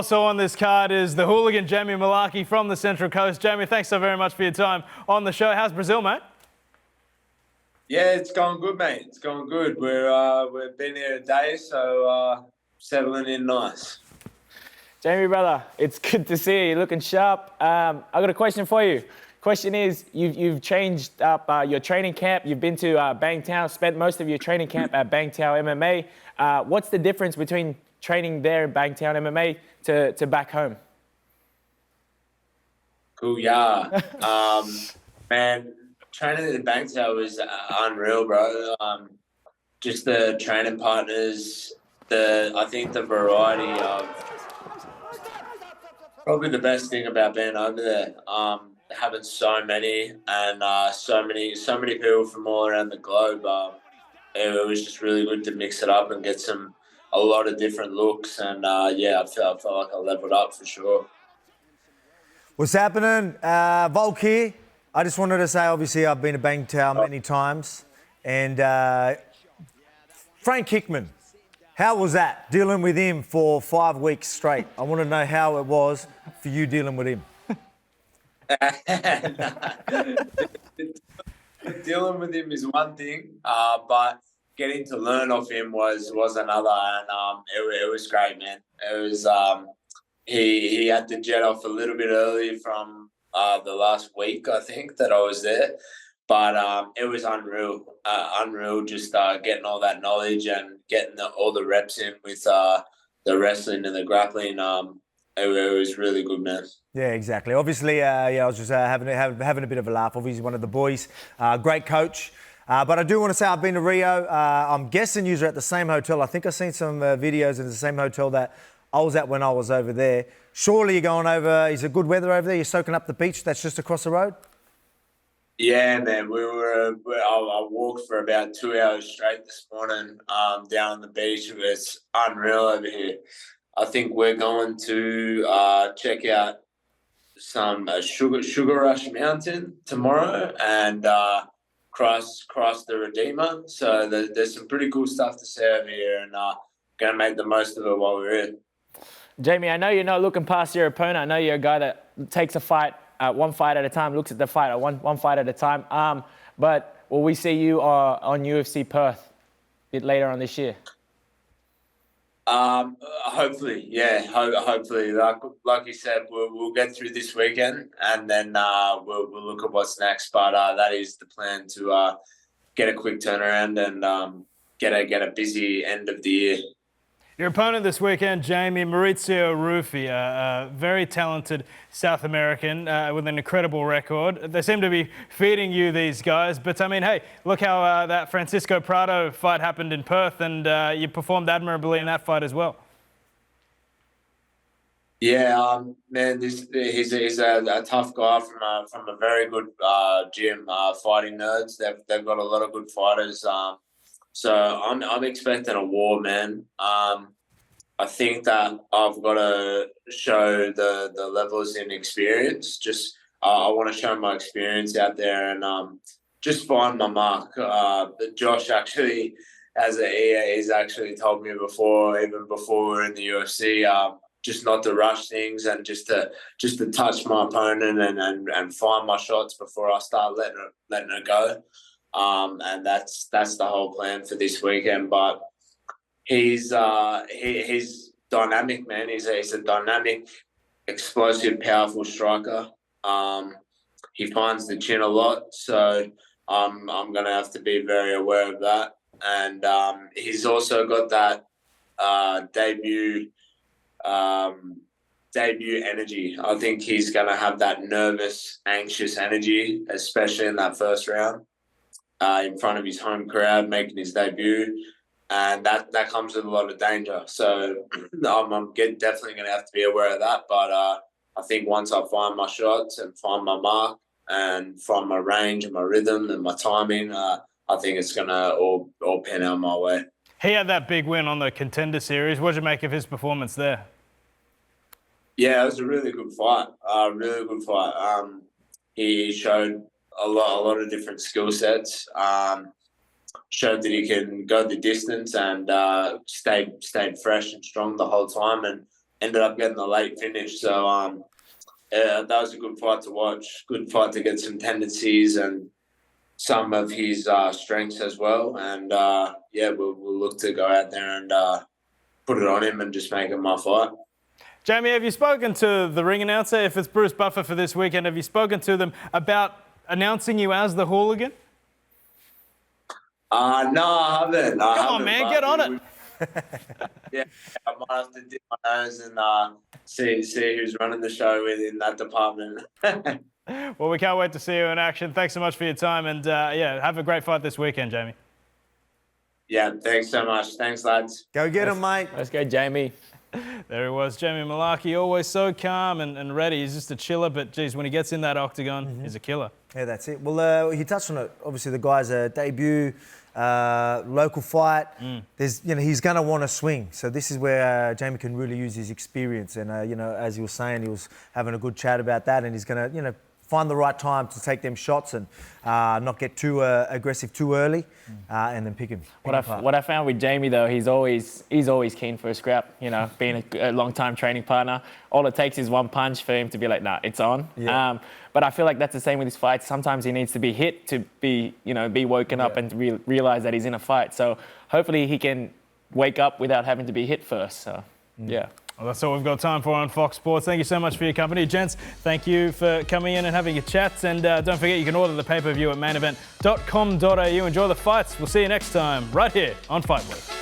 Also on this card is the hooligan Jamie Mullarkey from the Central Coast. Jamie, thanks so very much for your time on the show. How's Brazil, mate? Yeah, it's going good, mate. It's going good. We've been here a day, so settling in nice. Jamie, brother, it's good to see you. You're looking sharp. I got a question for you. Question is, you've changed up your training camp. You've been to Bangtao, spent most of your training camp at Bangtao MMA. What's the difference between training there in Bangtao MMA to back home? Cool, yeah. Man, training at the Bangtao was unreal, bro. Just the training partners, I think the variety of probably the best thing about being over there. Having so many and so many people from all around the globe. It was just really good to mix it up and get a lot of different looks. And I felt like I leveled up for sure. What's happening? Volk here. I just wanted to say, obviously, I've been to Bangtao many times. And Frank Hickman, how was that, dealing with him for 5 weeks straight? I want to know how it was for you dealing with him. Dealing with him is one thing, but getting to learn off him was another. And it was great, man. It was he had to jet off a little bit early from the last week, I think, that I was there. But it was unreal just getting all that knowledge and getting all the reps in with the wrestling and the grappling. It was really good, man. Yeah, exactly. Obviously, I was just having a bit of a laugh. Obviously, one of the boys, great coach. But I do want to say I've been to Rio. I'm guessing you're at the same hotel. I think I've seen some videos in the same hotel that I was at when I was over there. Surely you're going over, is it good weather over there? You're soaking up the beach that's just across the road? Yeah, man. I walked for about 2 hours straight this morning down on the beach. It's unreal over here. I think we're going to check out some Sugar Rush Mountain tomorrow and cross the Redeemer. So there's some pretty cool stuff to see over here, and going to make the most of it while we're here. Jamie, I know you're not looking past your opponent. I know you're a guy that takes a fight one fight at a time, looks at the fight at one fight at a time. But will we see you on UFC Perth a bit later on this year? Hopefully, yeah. Hopefully, like you said, we'll get through this weekend, and then we'll look at what's next. But that is the plan, to get a quick turnaround and get a busy end of the year. Your opponent this weekend, Jamie, Maurizio Ruffi, a very talented South American with an incredible record. They seem to be feeding you, these guys. But, I mean, hey, look how that Francisco Prado fight happened in Perth, and you performed admirably in that fight as well. Yeah, man, he's a tough guy from a very good gym, Fighting Nerds. They've got a lot of good fighters. So I'm expecting a war, man. I think that I've got to show the levels in experience. Just I want to show my experience out there and just find my mark. Josh actually, he's actually told me before, even before we were in the UFC, just not to rush things and just to touch my opponent and find my shots before I start letting it go. And that's the whole plan for this weekend. But he's dynamic, man. He's a dynamic, explosive, powerful striker. He finds the chin a lot, so I'm gonna have to be very aware of that. And he's also got that debut energy. I think he's gonna have that nervous, anxious energy, especially in that first round. In front of his home crowd, making his debut, and that comes with a lot of danger. So I'm definitely going to have to be aware of that. But I think once I find my shots and find my mark and find my range and my rhythm and my timing, I think it's going to all pan out my way. He had that big win on the Contender Series. What did you make of his performance there? Yeah, it was a really good fight. Really good fight. He showed a lot of different skill sets. Showed that he can go the distance and stayed fresh and strong the whole time. And ended up getting the late finish. So yeah, that was a good fight to watch. Good fight to get some tendencies and some of his strengths as well. And yeah, we'll look to go out there and put it on him and just make it my fight. Jamie, have you spoken to the ring announcer? If it's Bruce Buffer for this weekend, have you spoken to them about announcing you as the hooligan? No, I haven't. Come on, man, get on it. Yeah, I might have to dip my nose and see who's running the show in that department. Well, we can't wait to see you in action. Thanks so much for your time, and yeah, have a great fight this weekend, Jamie. Yeah, thanks so much. Thanks, lads. Go get him, mate. Let's go, Jamie. There he was, Jamie Mullarkey, always so calm and ready. He's just a chiller, but geez, when he gets in that octagon, he's a killer. Yeah, that's it. Well, he touched on it. Obviously, the guy's debut, local fight. There's, he's going to want to swing. So this is where Jamie can really use his experience. And as he was saying, he was having a good chat about that, and he's going to, find the right time to take them shots and not get too aggressive too early, and then pick him. What I found with Jamie though, he's always keen for a scrap. Being a long-time training partner, all it takes is one punch for him to be like, nah, it's on. Yeah. But I feel like that's the same with his fights. Sometimes he needs to be hit to be woken up and realize that he's in a fight. So hopefully he can wake up without having to be hit first. So yeah. Well, that's all we've got time for on Fox Sports. Thank you so much for your company. Gents, thank you for coming in and having a chat. And don't forget, you can order the pay-per-view at mainevent.com.au. Enjoy the fights. We'll see you next time right here on Fight Week.